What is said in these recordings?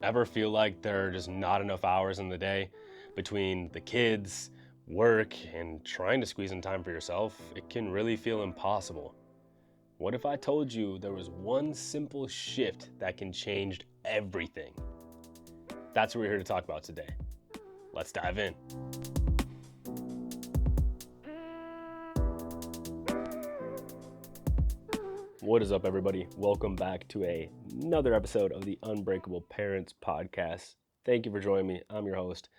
Ever feel like there are just not enough hours in the day between the kids, work, and trying to squeeze in time for yourself? It can really feel impossible. What if I told you there was one simple shift that can change everything? That's what we're here to talk about today. Let's dive in. What is up, everybody? Welcome back to another episode of the Unbreakable Parents podcast. Thank you for joining me. I'm your host,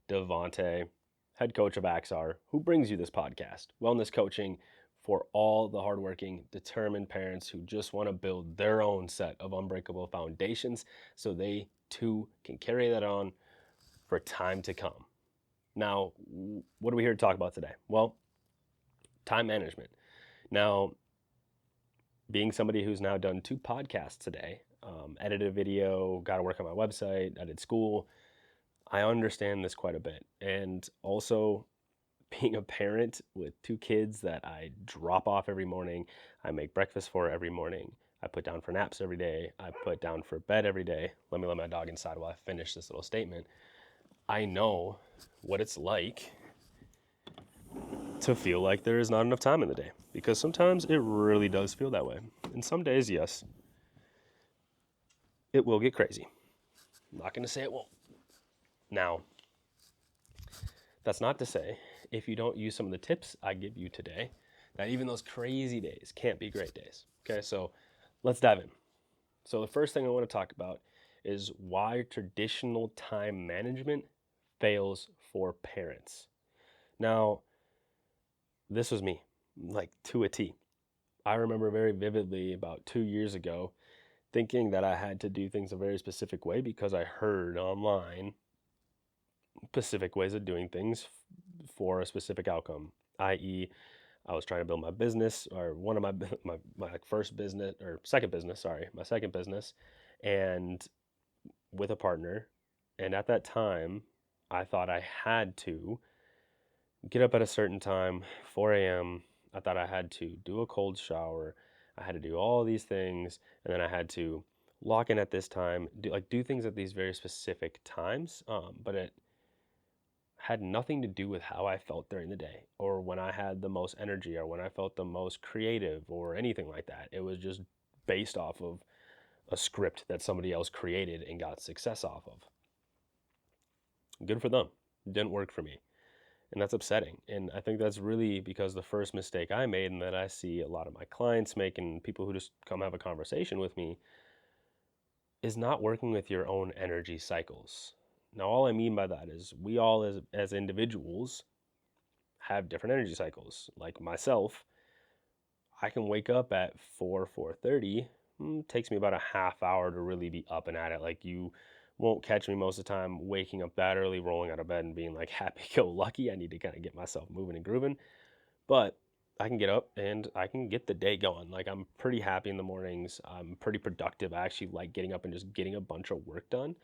Devonte, head coach of AXEARE, who brings you this podcast, wellness coaching for all the hardworking, determined parents who just want to build their own set of unbreakable foundations so they too can carry that on for time to come. Now, what are we here to talk about today? Well, time management. Now, being somebody who's now done 2 podcasts today, edited a video, got to work on my website, I did school, I understand this quite a bit. And also being a parent with 2 kids that I drop off every morning, I make breakfast for every morning, I put down for naps every day, I put down for bed every day. Let me let my dog inside while I finish this little statement. I know what it's like to feel like there is not enough time in the day, because sometimes it really does feel that way. And some days, yes, it will get crazy. I'm not going to say it won't. Now, that's not to say if you don't use some of the tips I give you today, that even those crazy days can't be great days. Okay, so let's dive in. So the first thing I want to talk about is why traditional time management fails for parents. Now, this was me, like to a T. I remember very vividly about 2 years ago thinking that I had to do things a very specific way because I heard online specific ways of doing things for a specific outcome, i.e., I was trying to build my business, or one of my first business, or second business, sorry, my second business, and with a partner. And at that time, I thought I had to get up at a certain time, 4 a.m. I thought I had to do a cold shower. I had to do all these things, and then I had to lock in at this time, do things at these very specific times. But it had nothing to do with how I felt during the day, or when I had the most energy, or when I felt the most creative, or anything like that. It was just based off of a script that somebody else created and got success off of. Good for them. It didn't work for me. And that's upsetting. And I think that's really because the first mistake I made, and that I see a lot of my clients make, and people who just come have a conversation with me, is not working with your own energy cycles. Now, all I mean by that is we all as individuals have different energy cycles. Like myself, I can wake up at 4:30. Takes me about a half hour to really be up and at it. Like, you won't catch me most of the time waking up that early, rolling out of bed and being like happy go lucky. I need to kind of get myself moving and grooving. But I can get up and I can get the day going. Like, I'm pretty happy in the mornings. I'm pretty productive. I actually like getting up and just getting a bunch of work done.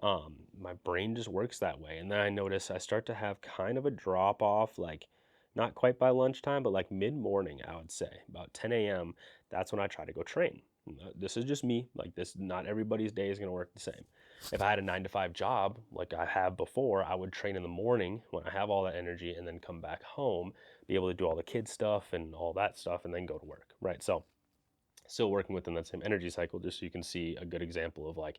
My brain just works that way. And then I notice I start to have kind of a drop off, like not quite by lunchtime, but like mid morning, I would say about 10 a.m. That's when I try to go train. This is just me. Like, this, not everybody's day is going to work the same. If I had a 9 to 5 job like I have before, I would train in the morning when I have all that energy, and then come back home, be able to do all the kids stuff and all that stuff, and then go to work, right? So still working within that same energy cycle, just so you can see a good example of, like,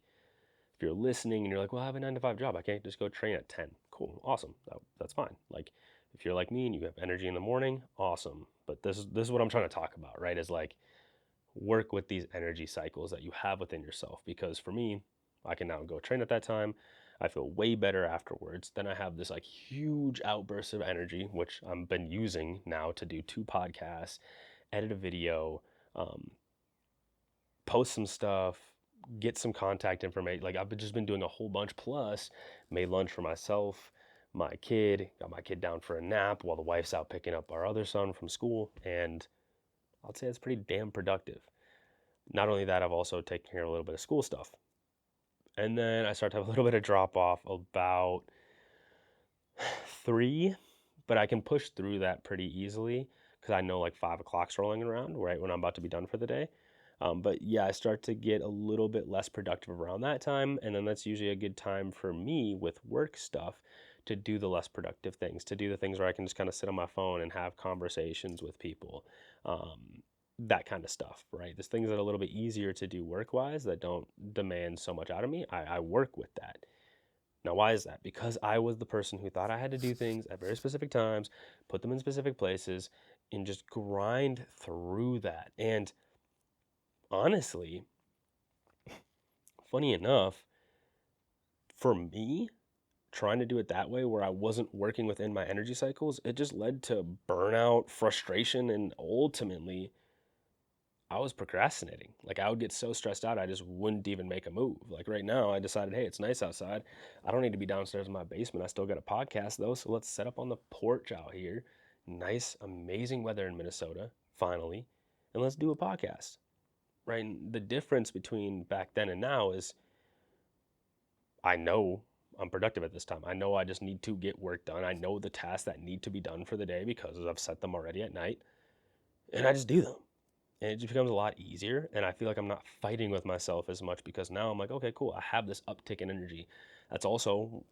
if you're listening and you're like, well, I have a 9 to 5 job, I can't just go train at 10. Cool, awesome, that's fine. Like, if you're like me and you have energy in the morning, awesome. But this is what I'm trying to talk about, right? Is like, work with these energy cycles that you have within yourself. Because for me, I can now go train at that time. I feel way better afterwards. Then I have this like huge outburst of energy, which I've been using now to do 2 podcasts, edit a video, um, post some stuff, get some contact information. Like, I've just been doing a whole bunch. Plus, made lunch for myself, my kid, got my kid down for a nap while the wife's out picking up our other son from school. And I'd say it's pretty damn productive. Not only that, I've also taken care of a little bit of school stuff. And then I start to have a little bit of drop off about 3, but I can push through that pretty easily because I know like 5 o'clock's rolling around, right when I'm about to be done for the day. But yeah, I start to get a little bit less productive around that time. And then that's usually a good time for me with work stuff to do the less productive things, to do the things where I can just kind of sit on my phone and have conversations with people. That kind of stuff, right? There's things that are a little bit easier to do work wise that don't demand so much out of me. I work with that. Now, why is that? Because I was the person who thought I had to do things at very specific times, put them in specific places, and just grind through that. And honestly, funny enough, for me, trying to do it that way where I wasn't working within my energy cycles, it just led to burnout, frustration, and ultimately I was procrastinating. Like I would get so stressed out, I just wouldn't even make a move. Like right now, I decided, hey, it's nice outside. I don't need to be downstairs in my basement. I still got a podcast though, so let's set up on the porch out here. Nice, amazing weather in Minnesota, finally, and let's do a podcast. Right? And the difference between back then and now is I know I'm productive at this time. I know I just need to get work done. I know the tasks that need to be done for the day because I've set them already at night, and I just do them. And it just becomes a lot easier. And I feel like I'm not fighting with myself as much because now I'm like, okay, cool. I have this uptick in energy. That's also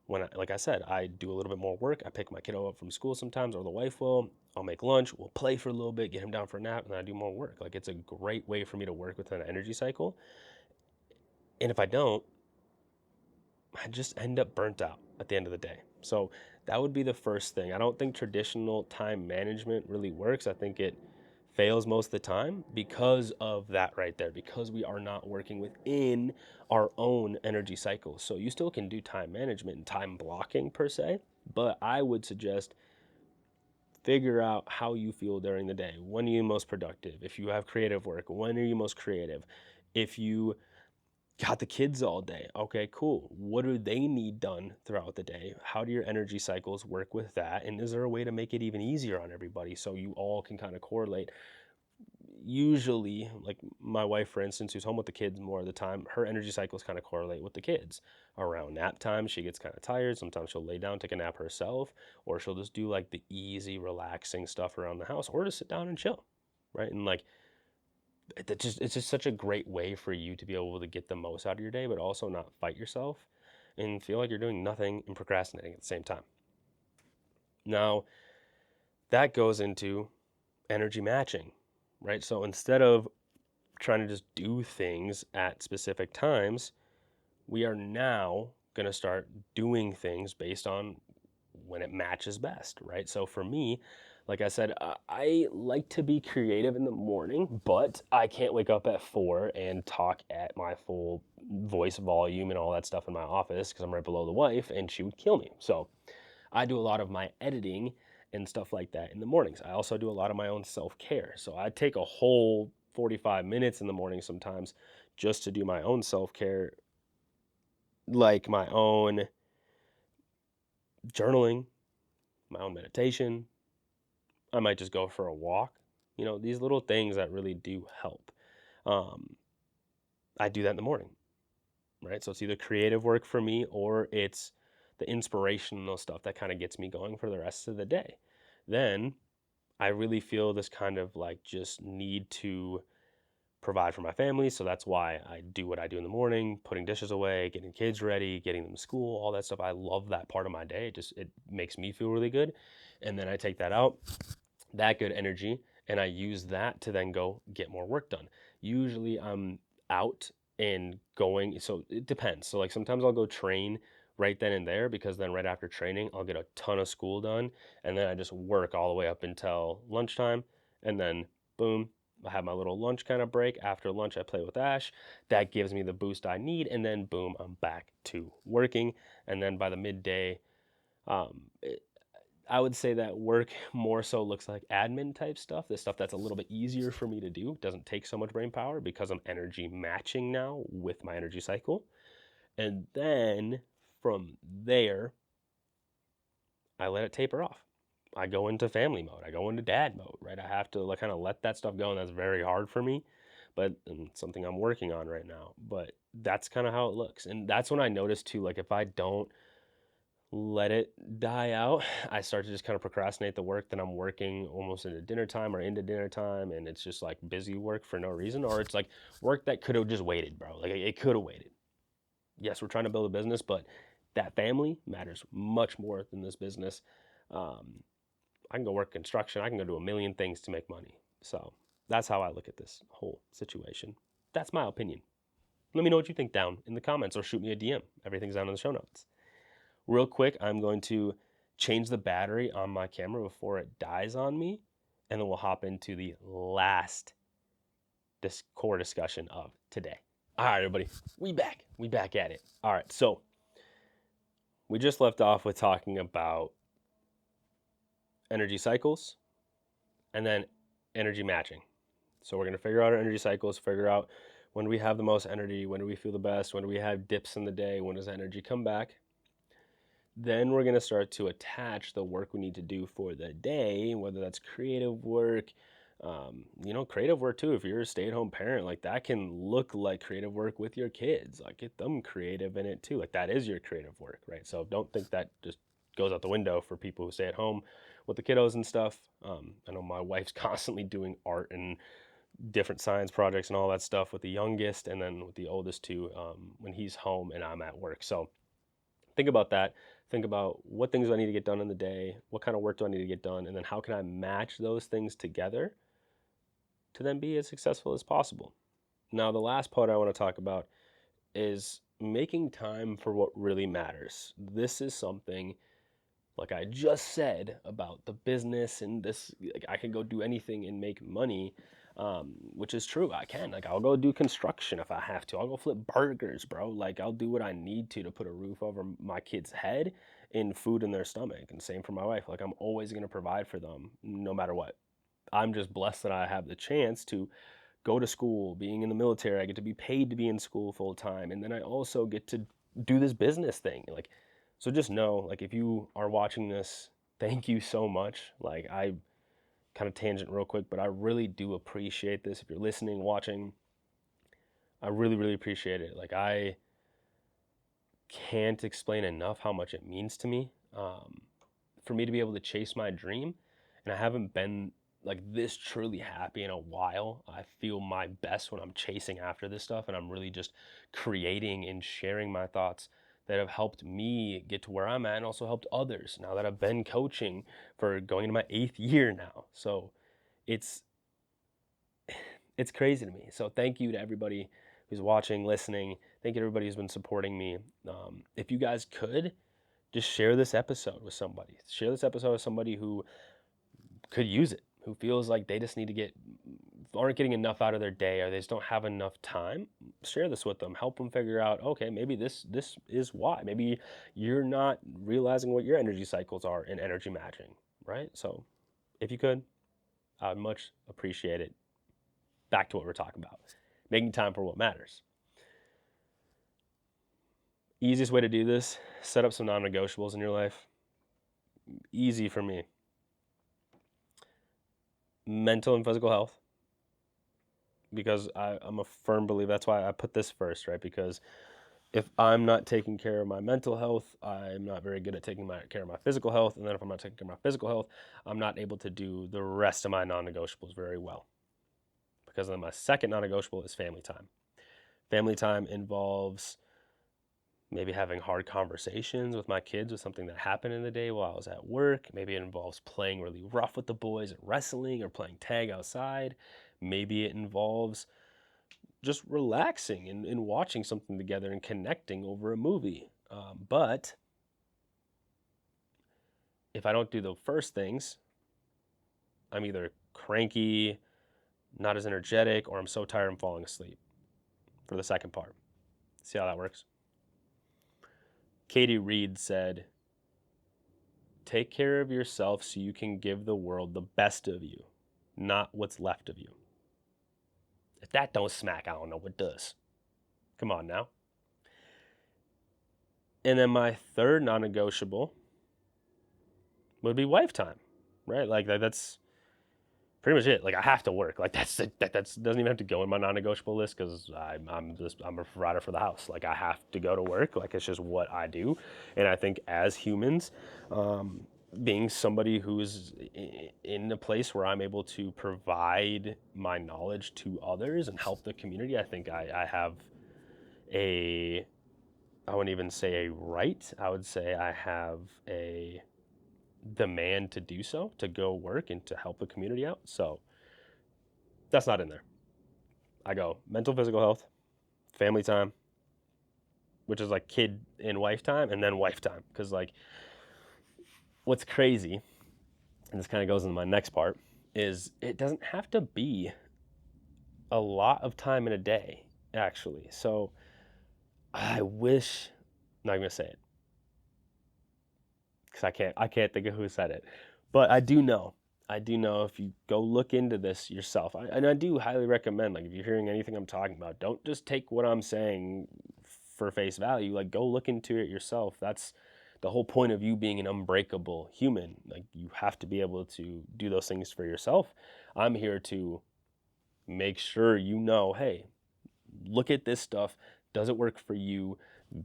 when, like I said, I do a little bit more work. I pick my kiddo up from school sometimes, or the wife will. I'll make lunch. We'll play for a little bit, get him down for a nap, and then I do more work. Like it's a great way for me to work within an energy cycle. And if I don't, I just end up burnt out at the end of the day. So that would be the first thing. I don't think traditional time management really works. I think it fails most of the time because of that right there, because we are not working within our own energy cycles. So you still can do time management and time blocking per se, but I would suggest figure out how you feel during the day. When are you most productive? If you have creative work, when are you most creative? If you got the kids all day. Okay, cool. What do they need done throughout the day? How do your energy cycles work with that? And is there a way to make it even easier on everybody so you all can kind of correlate? Usually, like my wife, for instance, who's home with the kids more of the time, her energy cycles kind of correlate with the kids. Around nap time, she gets kind of tired. Sometimes she'll lay down, take a nap herself, or she'll just do like the easy, relaxing stuff around the house, or just sit down and chill, right? And like it's just such a great way for you to be able to get the most out of your day, but also not fight yourself and feel like you're doing nothing and procrastinating at the same time. Now, that goes into energy matching, right? So instead of trying to just do things at specific times, we are now going to start doing things based on when it matches best, right? So for me, like I said, I like to be creative in the morning, but I can't wake up at 4 and talk at my full voice volume and all that stuff in my office because I'm right below the wife and she would kill me. So I do a lot of my editing and stuff like that in the mornings. I also do a lot of my own self care. So I take a whole 45 minutes in the morning sometimes just to do my own self care, like my own journaling, my own meditation. I might just go for a walk. You know, these little things that really do help. Um, I do that in the morning, right? So it's either creative work for me or it's the inspirational stuff that kind of gets me going for the rest of the day. Then I really feel this kind of like just need to provide for my family. So that's why I do what I do in the morning, putting dishes away, getting kids ready, getting them to school, all that stuff. I love that part of my day. It makes me feel really good. And then I take that out, that good energy, and I use that to then go get more work done. Usually I'm out and going, so it depends. So like sometimes I'll go train right then and there because then right after training I'll get a ton of school done and then I just work all the way up until lunchtime and then boom, I have my little lunch kind of break. After lunch I play with Ash. That gives me the boost I need and then boom, I'm back to working. And then by the midday, it, I would say that work more so looks like admin type stuff, the stuff that's a little bit easier for me to do, doesn't take so much brain power because I'm energy matching now with my energy cycle. And then from there, I let it taper off. I go into family mode. I go into dad mode, right? I have to like kind of let that stuff go, and that's very hard for me, but something I'm working on right now. But that's kind of how it looks, and that's when I notice too. Like if I don't let it die out. I start to just kind of procrastinate the work that I'm working almost into dinner time or into dinner time, and it's just like busy work for no reason, or it's like work that could have just waited, bro. Like it could have waited. Yes, we're trying to build a business, but that family matters much more than this business. Um, I can go work construction. I can go do a million things to make money. So that's how I look at this whole situation. That's my opinion. Let me know what you think down in the comments or shoot me a DM. Everything's down in the show notes. Real quick, I'm going to change the battery on my camera before it dies on me, and then we'll hop into the last core discussion of today. All right, everybody, we back at it. All right, so we just left off with talking about energy cycles and then energy matching. So we're going to figure out our energy cycles, figure out when we have the most energy, when do we feel the best, when do we have dips in the day, when does energy come back. Then we're going to start to attach the work we need to do for the day, whether that's creative work, creative work too. If you're a stay-at-home parent, like that can look like creative work with your kids. Like get them creative in it too. Like that is your creative work, right? So don't think that just goes out the window for people who stay at home with the kiddos and stuff. I know my wife's constantly doing art and different science projects and all that stuff with the youngest, and then with the oldest too, when he's home and I'm at work. So think about that. Think about what things do I need to get done in the day, what kind of work do I need to get done, and then how can I match those things together to then be as successful as possible. Now, the last part I want to talk about is making time for what really matters. This is something, like I just said, about the business and this, like I can go do anything and make money, which is true. I can. Like I'll go do construction if I have to. I'll go flip burgers, bro. Like I'll do what I need to put a roof over my kid's head and food in their stomach. And same for my wife. Like I'm always going to provide for them no matter what. I'm just blessed that I have the chance to go to school. Being in the military, I get to be paid to be in school full time, and then I also get to do this business thing. Like, so just know, like, if you are watching this, thank you so much. Like, I kind of tangent real quick, but I really do appreciate this. If you're listening, watching, I really, really appreciate it. Like, I can't explain enough how much it means to me, for me to be able to chase my dream. And I haven't been like this truly happy in a while. I feel my best when I'm chasing after this stuff and I'm really just creating and sharing my thoughts that have helped me get to where I'm at and also helped others now that I've been coaching for going into my 8th year now. So it's crazy to me. So thank you to everybody who's watching, listening. Thank you to everybody who's been supporting me. If you guys could just share this episode with somebody. Share this episode with somebody who could use it, who feels like they just need to aren't getting enough out of their day, or they just don't have enough time. Share this with them. Help them figure out, okay, maybe this is why. Maybe you're not realizing what your energy cycles are in energy matching, right? So if you could, I'd much appreciate it. Back to what we're talking about, making time for what matters. Easiest way to do this, set up some non-negotiables in your life. Easy for me. Mental and physical health, because I'm a firm believer. That's why I put this first, right? Because if I'm not taking care of my mental health, I'm not very good at taking care of my physical health. And then if I'm not taking care of my physical health, I'm not able to do the rest of my non-negotiables very well. Because then my second non-negotiable is family time. Family time involves maybe having hard conversations with my kids with something that happened in the day while I was at work. Maybe it involves playing really rough with the boys at wrestling or playing tag outside. Maybe it involves just relaxing and watching something together and connecting over a movie. But if I don't do the first things, I'm either cranky, not as energetic, or I'm so tired I'm falling asleep for the second part. See how that works? Katie Reed said, take care of yourself so you can give the world the best of you, not what's left of you. If that don't smack, I don't know what does. Come on now. And then my third non-negotiable would be wife time, right? Like that's pretty much it. Like, I have to work. Like, that's doesn't even have to go in my non-negotiable list, because I'm a provider for the house. Like, I have to go to work. Like, it's just what I do. And I think as humans, being somebody who's in a place where I'm able to provide my knowledge to others and help the community, I think I have a, I wouldn't even say a right. I would say I have a demand to do so, to go work and to help the community out. So that's not in there. I go mental, physical health, family time, which is like kid and wife time, and then wife time. Because, like, what's crazy, and this kind of goes into my next part, is it doesn't have to be a lot of time in a day, actually. So I wish, I'm not gonna say it because I can't think of who said it, but I do know. If you go look into this yourself, and I do highly recommend, like, if you're hearing anything I'm talking about, don't just take what I'm saying for face value. Like, go look into it yourself. That's the whole point of you being an unbreakable human. Like, you have to be able to do those things for yourself. I'm here to make sure you know, hey, look at this stuff. Does it work for you?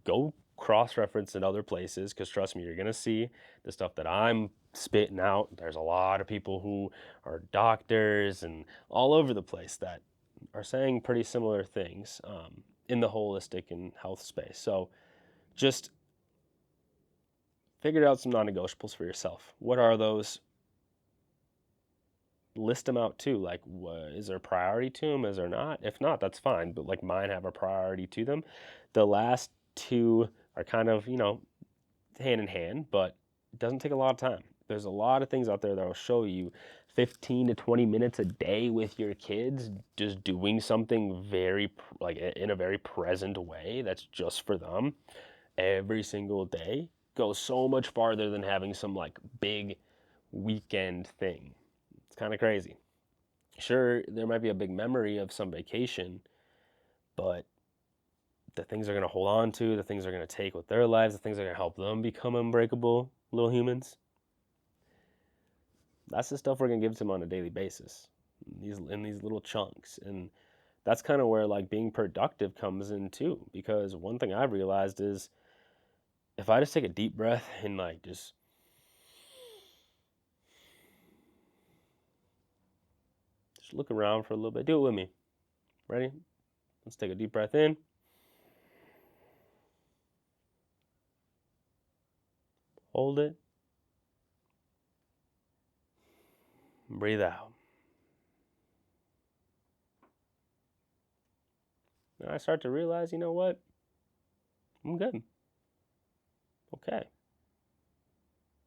Go cross-reference in other places, because trust me, you're going to see the stuff that I'm spitting out. There's a lot of people who are doctors and all over the place that are saying pretty similar things in the holistic and health space. So just figure out some non-negotiables for yourself. What are those? List them out too. Like, is there a priority to them? Is there not? If not, that's fine. But, like, mine have a priority to them. The last two are kind of, hand in hand, but it doesn't take a lot of time. There's a lot of things out there that will show you 15 to 20 minutes a day with your kids, just doing something very, like, in a very present way that's just for them every single day, goes so much farther than having some, like, big weekend thing. It's kind of crazy. Sure, there might be a big memory of some vacation, but the things they're going to hold on to, the things they're going to take with their lives, the things that are going to help them become unbreakable little humans, that's the stuff we're going to give to them on a daily basis, in these little chunks. And that's kind of where, like, being productive comes in too, because one thing I've realized is if I just take a deep breath and, like, just look around for a little bit, do it with me. Ready? Let's take a deep breath in. Hold it. Breathe out. And I start to realize, you know what? I'm good. Okay.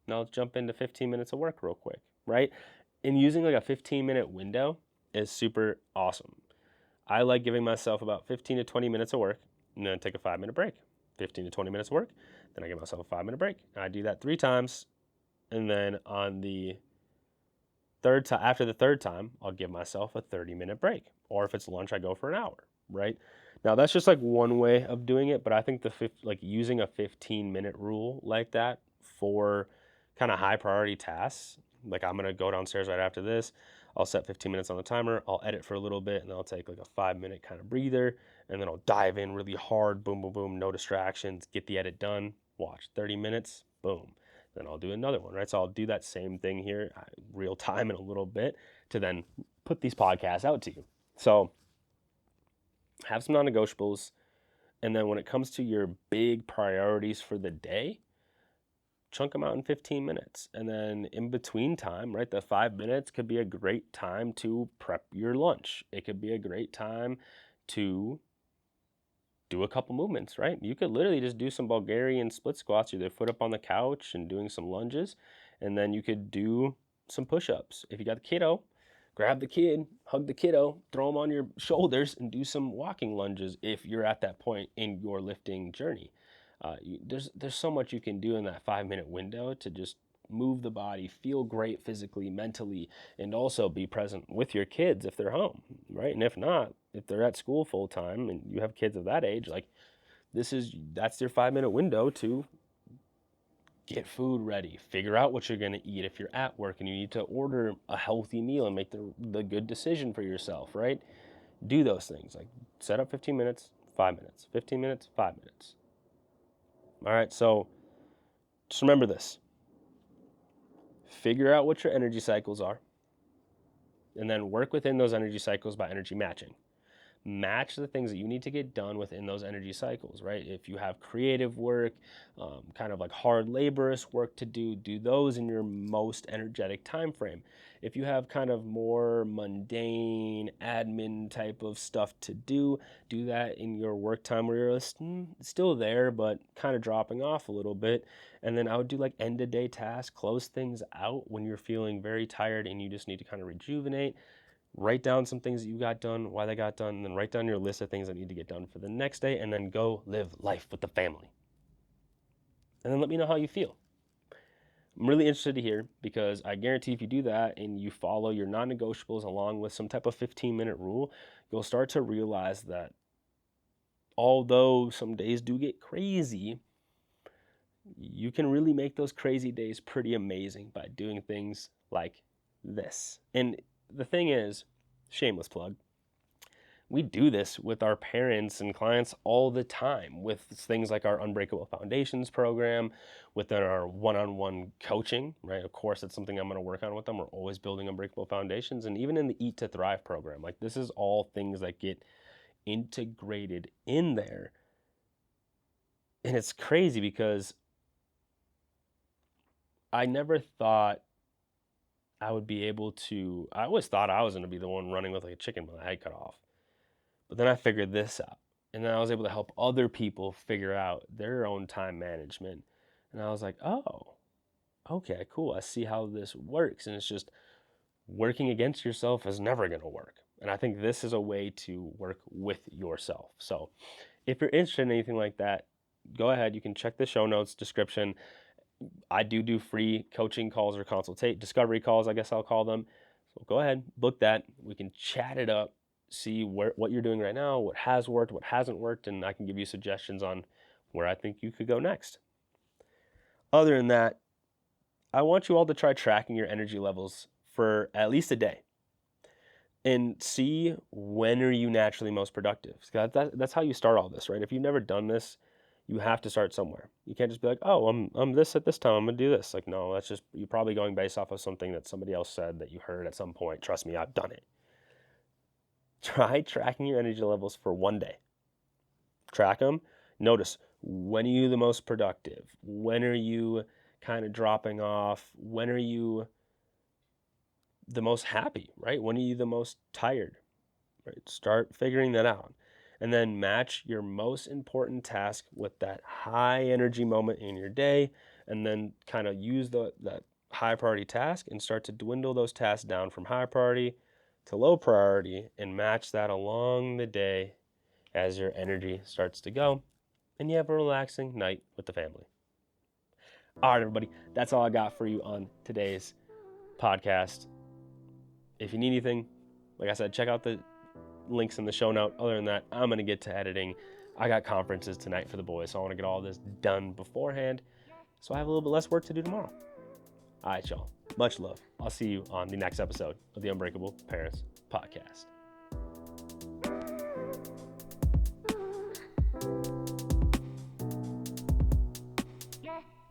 Now let's jump into 15 minutes of work real quick, right? And using, like, a 15-minute window is super awesome. I like giving myself about 15 to 20 minutes of work and then take a 5-minute break. 15 to 20 minutes of work, then I give myself a 5-minute break. And I do that 3 times. And then on the third time, after the third time, I'll give myself a 30-minute break. Or if it's lunch, I go for an hour, right? Now, that's just, like, one way of doing it, but I think using a 15-minute rule like that for kind of high priority tasks, like, I'm going to go downstairs right after this, I'll set 15 minutes on the timer, I'll edit for a little bit, and then I'll take, like, a 5-minute kind of breather, and then I'll dive in really hard, boom, boom, boom, no distractions, get the edit done, watch 30 minutes, boom. Then I'll do another one, right? So I'll do that same thing here, real time in a little bit, to then put these podcasts out to you. So have some non-negotiables, and then when it comes to your big priorities for the day, chunk them out in 15 minutes. And then in between time, right, the 5 minutes could be a great time to prep your lunch. It could be a great time to do a couple movements, right? You could literally just do some Bulgarian split squats, either foot up on the couch and doing some lunges, and then you could do some push-ups. If you got the kiddo, grab the kid, hug the kiddo, throw him on your shoulders, and do some walking lunges if you're at that point in your lifting journey. There's so much you can do in that 5-minute window to just move the body, feel great physically, mentally, and also be present with your kids if they're home, right? And if not, if they're at school full time and you have kids of that age, like, that's your 5-minute window to get food ready, figure out what you're going to eat if you're at work and you need to order a healthy meal and make the good decision for yourself, right? Do those things. Like set up 15 minutes, 5 minutes, 15 minutes, 5 minutes. All right, so just remember this. Figure out what your energy cycles are, and then work within those energy cycles by energy matching. Match the things that you need to get done within those energy cycles, right? If you have creative work, kind of like hard laborious work to do those in your most energetic time frame. If you have kind of more mundane admin type of stuff to do that in your work time where you're still there but kind of dropping off a little bit. And then I would do like end of day tasks, close things out when you're feeling very tired and you just need to kind of rejuvenate. Write down some things that you got done, why they got done, and then write down your list of things that need to get done for the next day, and then go live life with the family. And then let me know how you feel. I'm really interested to hear, because I guarantee if you do that and you follow your non-negotiables along with some type of 15-minute rule, you'll start to realize that although some days do get crazy, you can really make those crazy days pretty amazing by doing things like this. And the thing is, shameless plug, we do this with our parents and clients all the time with things like our Unbreakable Foundations program, within our one-on-one coaching, right? Of course, that's something I'm going to work on with them. We're always building Unbreakable Foundations, and even in the Eat to Thrive program. Like, this is all things that get integrated in there. And it's crazy because I never thought I would be able to, I always thought I was going to be the one running with like a chicken with a head cut off. But then I figured this out. And then I was able to help other people figure out their own time management. And I was like, oh, okay, cool. I see how this works. And it's just working against yourself is never going to work. And I think this is a way to work with yourself. So if you're interested in anything like that, go ahead. You can check the show notes description. I do free coaching calls or discovery calls, I guess I'll call them. So go ahead, book that. We can chat it up, see what you're doing right now, what has worked, what hasn't worked, and I can give you suggestions on where I think you could go next. Other than that, I want you all to try tracking your energy levels for at least a day and see when are you naturally most productive. That's how you start all this, right? If you've never done this, you have to start somewhere. You can't just be like, oh, I'm this at this time, I'm gonna do this. Like, no, that's just, you're probably going based off of something that somebody else said that you heard at some point. Trust me, I've done it. Try tracking your energy levels for one day. Track them. Notice, when are you the most productive? When are you kind of dropping off? When are you the most happy, right? When are you the most tired, right? Start figuring that out. And then match your most important task with that high energy moment in your day, and then kind of use that high priority task and start to dwindle those tasks down from high priority to low priority, and match that along the day as your energy starts to go and you have a relaxing night with the family. All right, everybody, that's all I got for you on today's podcast. If you need anything, like I said, check out the links in the show note. Other than that, I'm going to get to editing. I got conferences tonight for the boys, so I want to get all this done beforehand so I have a little bit less work to do tomorrow. All right, y'all. Much love. I'll see you on the next episode of the Unbreakable Parents Podcast.